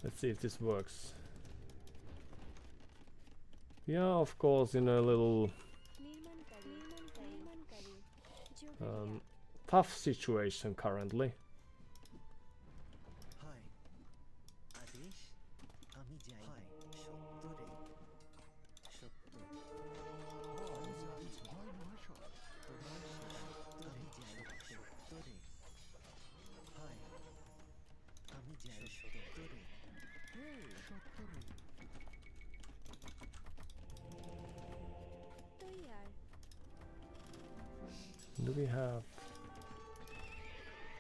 Let's see if this works. Yeah, of course, in a little tough situation currently. Do we have...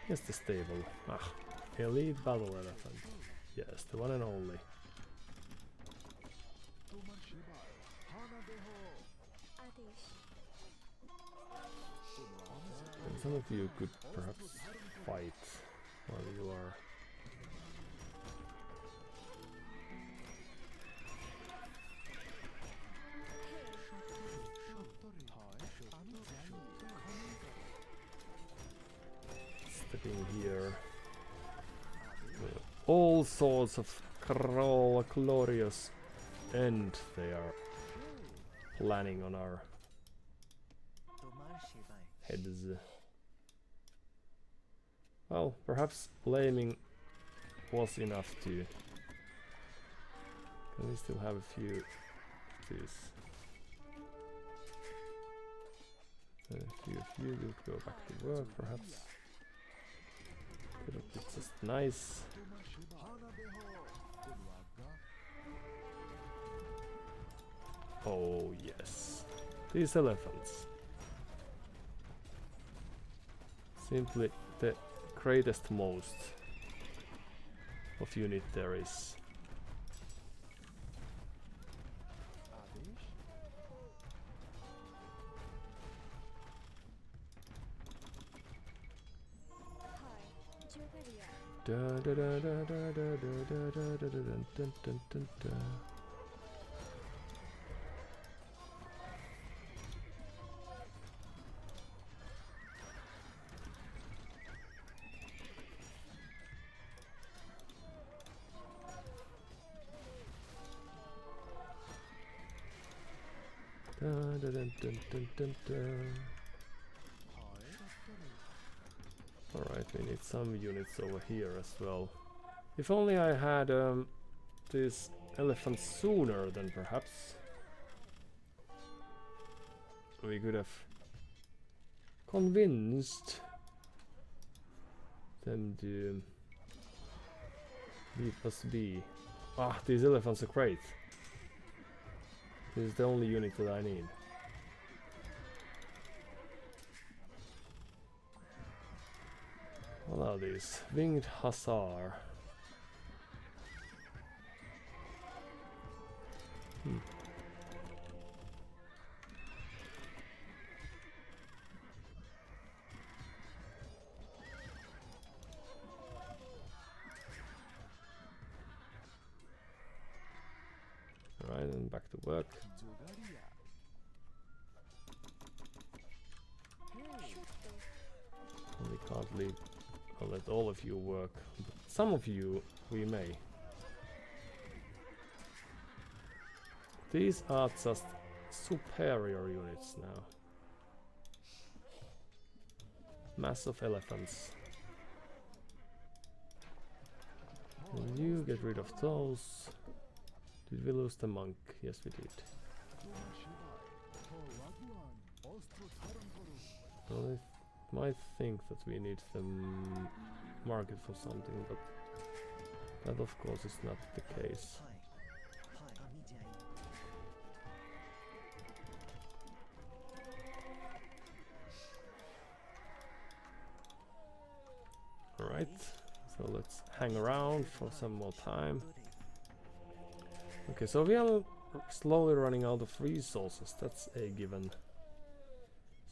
Yes, the stable. Ah, elite battle elephant. Yes, the one and only. And some of you could perhaps fight while you are... stepping here. All sorts of glorious end they are planning on our heads. Well, perhaps blaming was enough to... Can we still have a few of these? A few of you will go back to work, perhaps. Could have been just nice. Oh yes, these elephants. Simply the greatest most of unit there is. Da da da da da da da da da da da da da da. Alright, we need some units over here as well. If only I had this elephant sooner, then perhaps we could have convinced them to leave us be. Ah, these elephants are great. This is the only unit that I need. What are these? Winged Hussar. Alright, and back to work. We can't leave. I'll let all of you work. But some of you we may. These are just superior units now. Massive elephants. And you get rid of those. Did we lose the monk? Yes, we did. Well, I might think that we need the market for something, but that of course is not the case. Alright, so let's hang around for some more time. Okay, so we are slowly running out of resources, that's a given.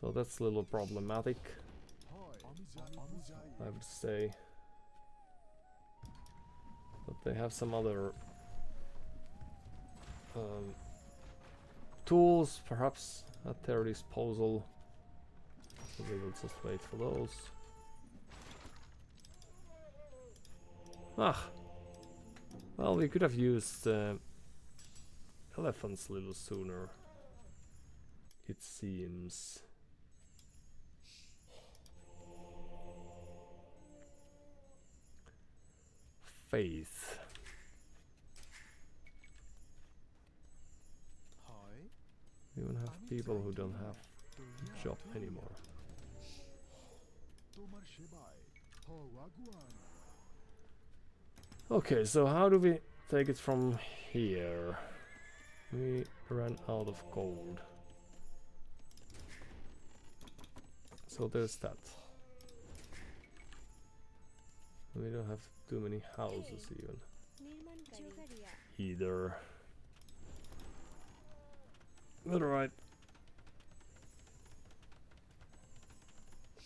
So that's a little problematic, I would say. But they have some other tools, perhaps, at their disposal. So we will just wait for those. Well, we could have used elephants a little sooner, it seems. Faith. We even have people who don't have a job anymore. Okay, so how do we take it from here? We ran out of gold. So there's that. We don't have too many houses even. Either. But alright.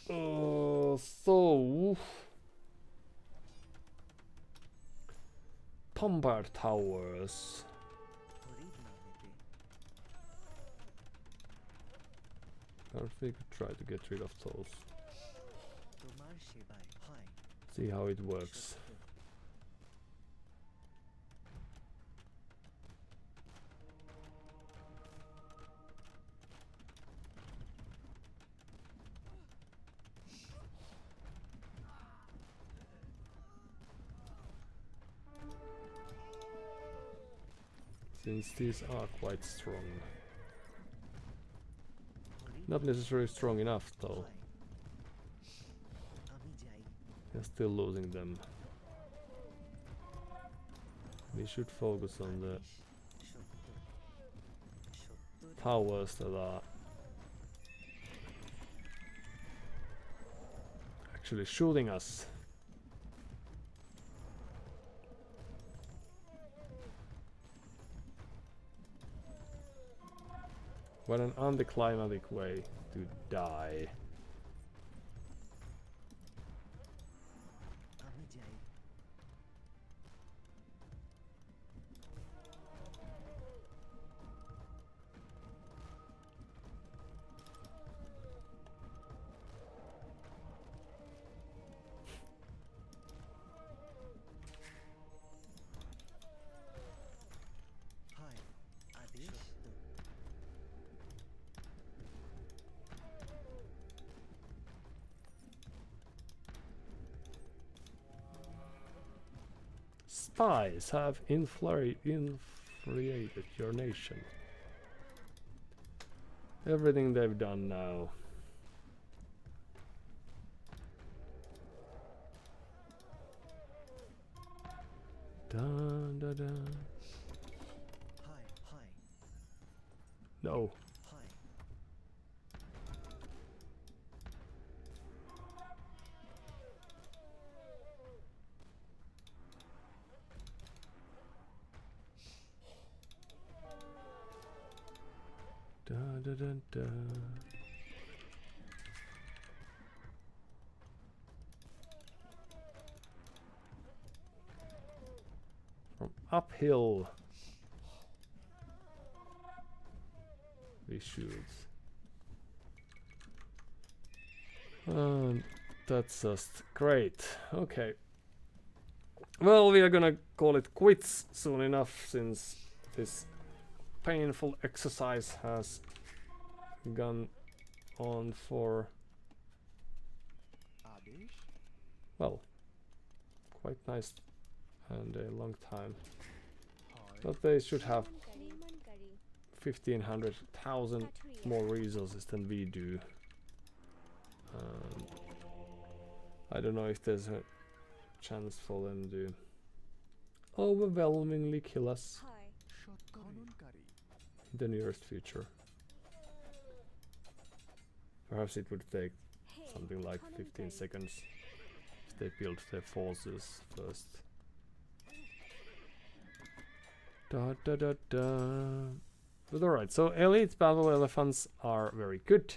So Pompar Towers. I think we could try to get rid of those. See how it works. Since these are quite strong. Not necessarily strong enough though. They're still losing them. We should focus on the towers that are actually shooting us. What an anticlimactic way to die. Spies have infuriated your nation. Everything they've done now. Dun, dun, dun. No. Dun, dun, dun, dun. From uphill we shoot. That's just great. Okay. Well, we are gonna call it quits soon enough, since this painful exercise has gone on for, well, quite nice and a long time. But they should have 1,500,000 more resources than we do. I don't know if there's a chance for them to overwhelmingly kill us in the nearest future. Perhaps it would take something like 15 seconds if they build their forces first. Da da da da. But alright, so elite battle elephants are very good.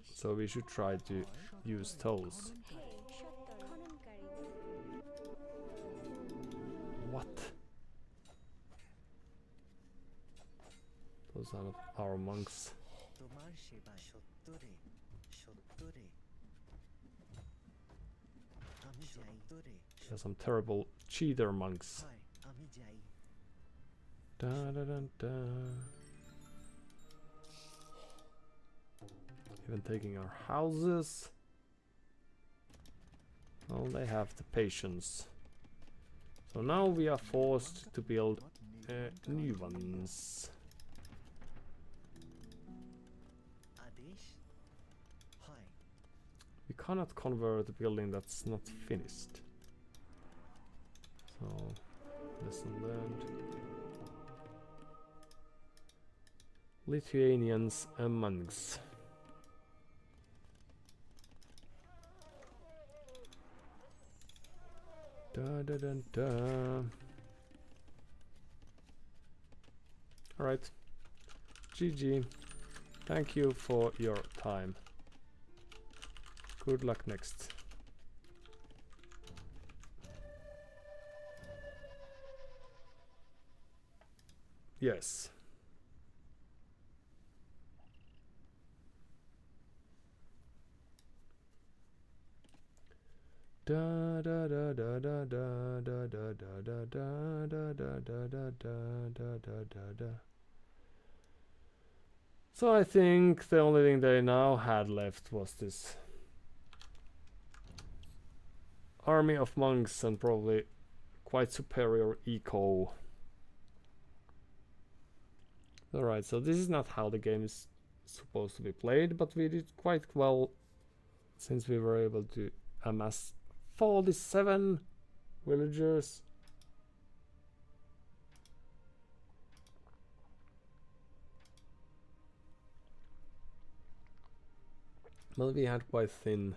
So we should try to use those. What? Those are not our monks. There are some terrible cheater monks. Da da da da. Even taking our houses. Well, they have the patience. So now we are forced to build new ones. We cannot convert a building that's not finished. So, lesson learned. Lithuanians amongst. Da da da da. Alright. GG. Thank you for your time. Good luck next. Yes. Da da da da da da da da da da da da da da da da da da. So I think the only thing they now had left was this army of monks and probably quite superior eco. Alright, so this is not how the game is supposed to be played, but we did quite well since we were able to amass 47 villagers. Well, we had quite thin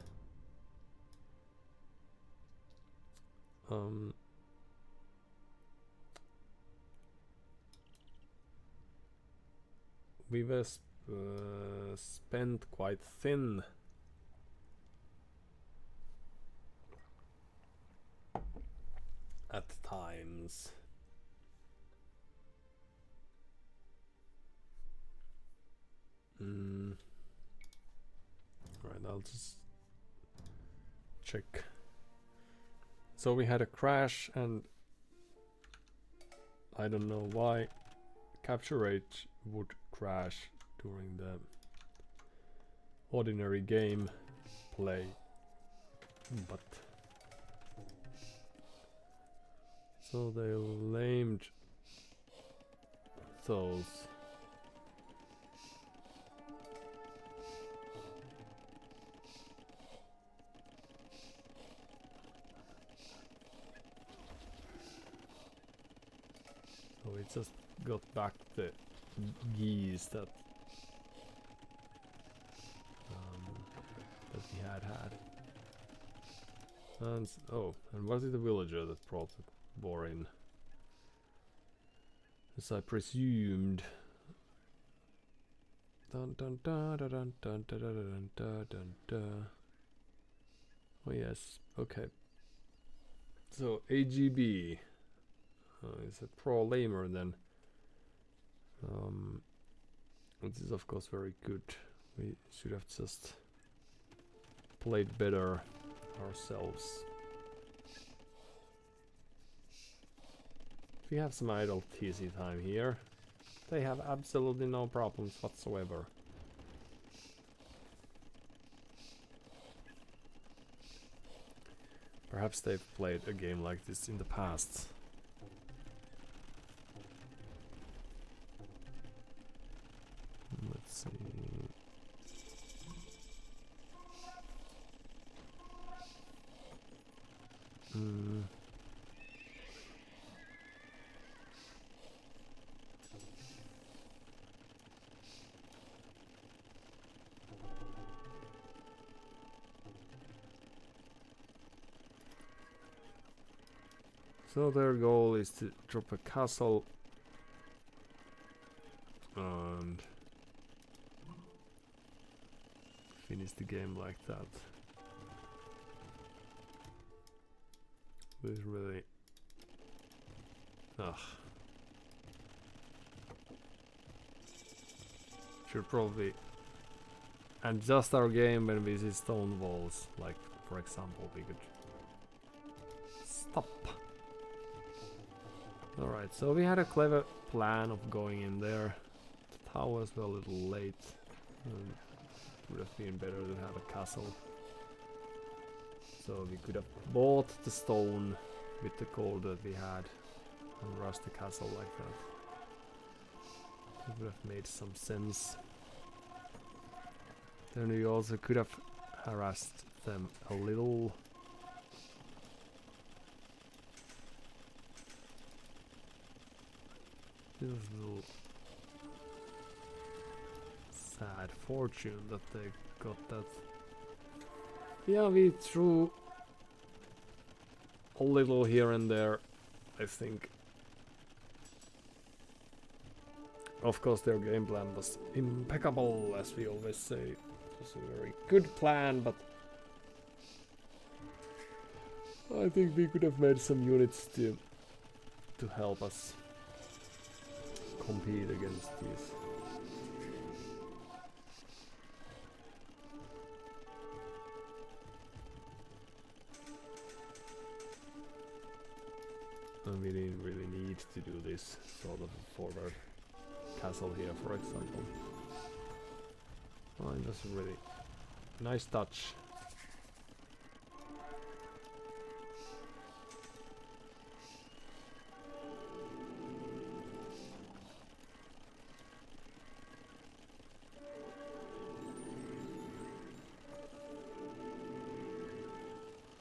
we were spent quite thin at times. Right, I'll just check. So we had a crash and I don't know why capture rate would crash during the ordinary game play, but so they named those. So we just got back the geese that we had. And oh, and was it the villager that brought the war in? As I presumed. Dun dun dun dun dun dun dun dun dun dun dun. Oh yes, okay. So AGB is a pro lamer then. This is of course very good. We should have just played better ourselves. We have some idle TC time here. They have absolutely no problems whatsoever. Perhaps they've played a game like this in the past. Let's see. So their goal is to drop a castle and finish the game like that. This really... Should probably adjust our game when we see stone walls, like for example we could stop. Alright, so we had a clever plan of going in there. The towers were a little late. Would have been better to have a castle. So we could have bought the stone with the gold that we had and rushed the castle like that. It would have made some sense. Then we also could have harassed them a little. This is a little sad fortune that they got that. Yeah, we threw a little here and there, I think. Of course their game plan was impeccable, as we always say. It was a very good plan, but I think we could have made some units to help us compete against these. And we didn't really need to do this sort of forward castle here, for example. Oh, it was a really nice touch.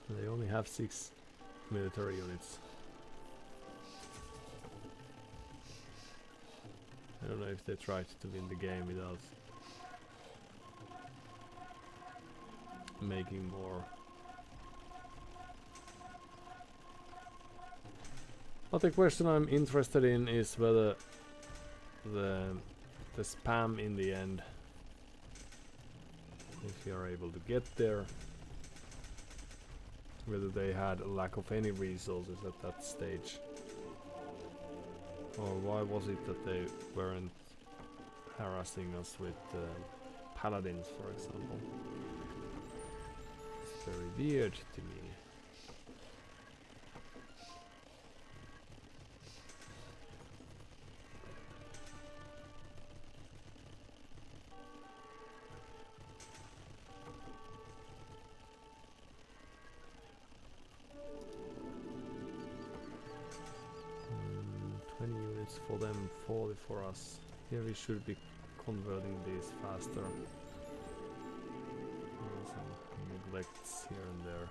They only have 6 military units. I don't know if they tried to win the game without making more. But the question I'm interested in is whether the spam in the end, if you're able to get there, whether they had a lack of any resources at that stage. Or why was it that they weren't harassing us with paladins, for example? It's very weird to me. For them, 40 for us. Here we should be converting these faster. Some neglects here and there.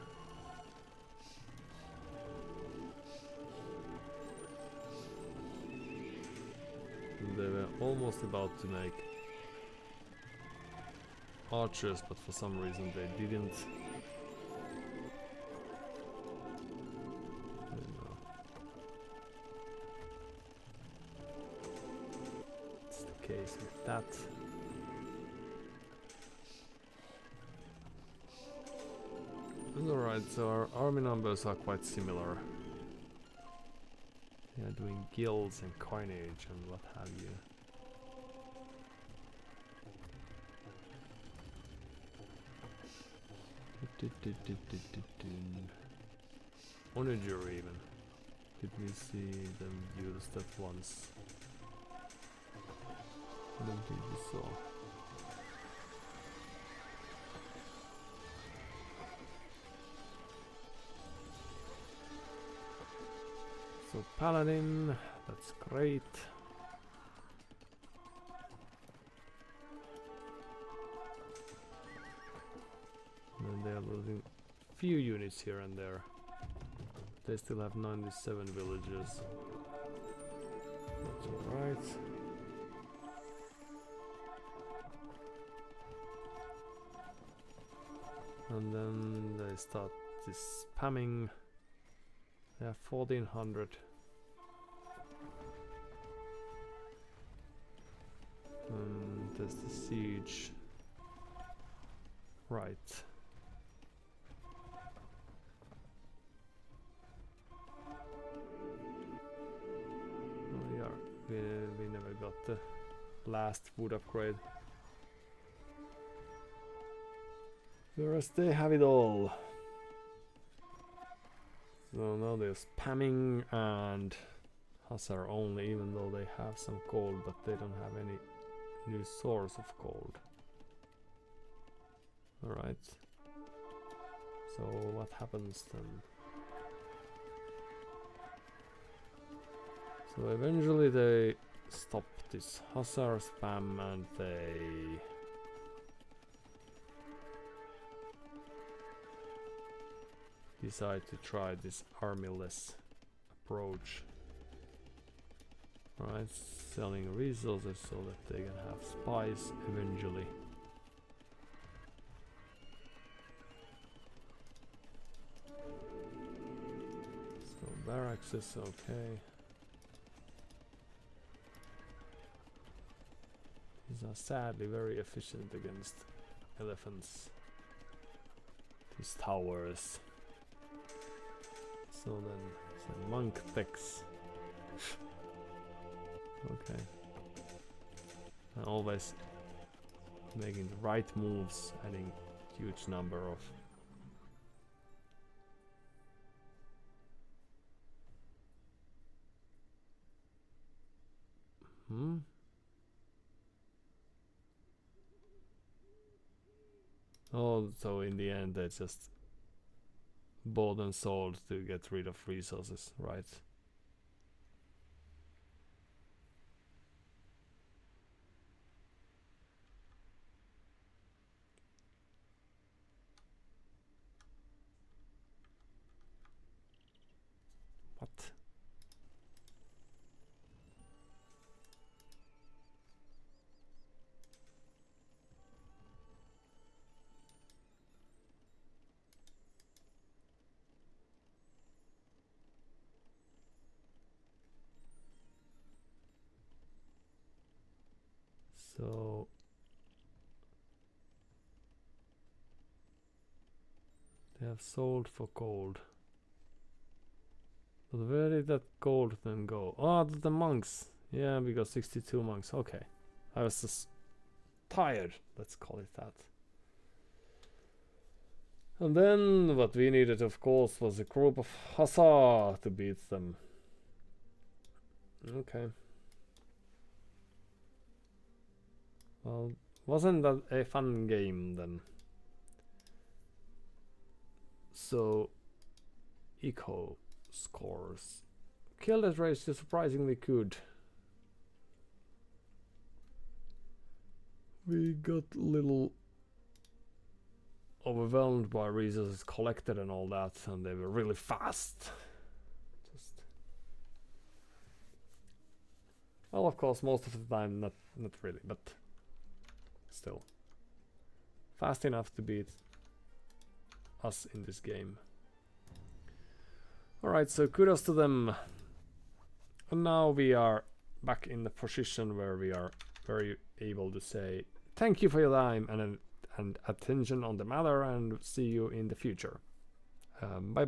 And they were almost about to make archers, but for some reason they didn't. Case with that. Alright, so our army numbers are quite similar. Yeah, doing guilds and coinage and what have you. Onager even. Did we see them use that once? I don't think we saw. So paladin, that's great. And they are losing few units here and there. They still have 97 villagers. That's alright. And then they start this spamming. They have 1400. And there's the siege. Right. Oh yeah, we never got the last wood upgrade. Whereas they have it all. So now they're spamming and Hussar only, even though they have some gold, but they don't have any new source of gold. Alright. So what happens then? So eventually they stop this Hussar spam and they decide to try this armyless approach. Right, selling resources so that they can have spies eventually. So barracks is okay. These are sadly very efficient against elephants. These towers. So then, so monk techs. Okay. And always making the right moves, adding huge number of Oh, so in the end they just bought and sold to get rid of resources, right? What? So they have sold for gold. But where did that gold then go? Oh, the monks. Yeah, we got 62 monks. Okay. I was just tired, let's call it that. And then what we needed, of course, was a group of Hussar to beat them. Okay. Well, wasn't that a fun game then? So, eco scores. Kill that race is surprisingly good. We got a little overwhelmed by resources collected and all that, and they were really fast. Just well, of course, most of the time not really, but still fast enough to beat us in this game. Alright, so kudos to them. And now we are back in the position where we are very able to say thank you for your time and attention on the matter, and see you in the future. Bye.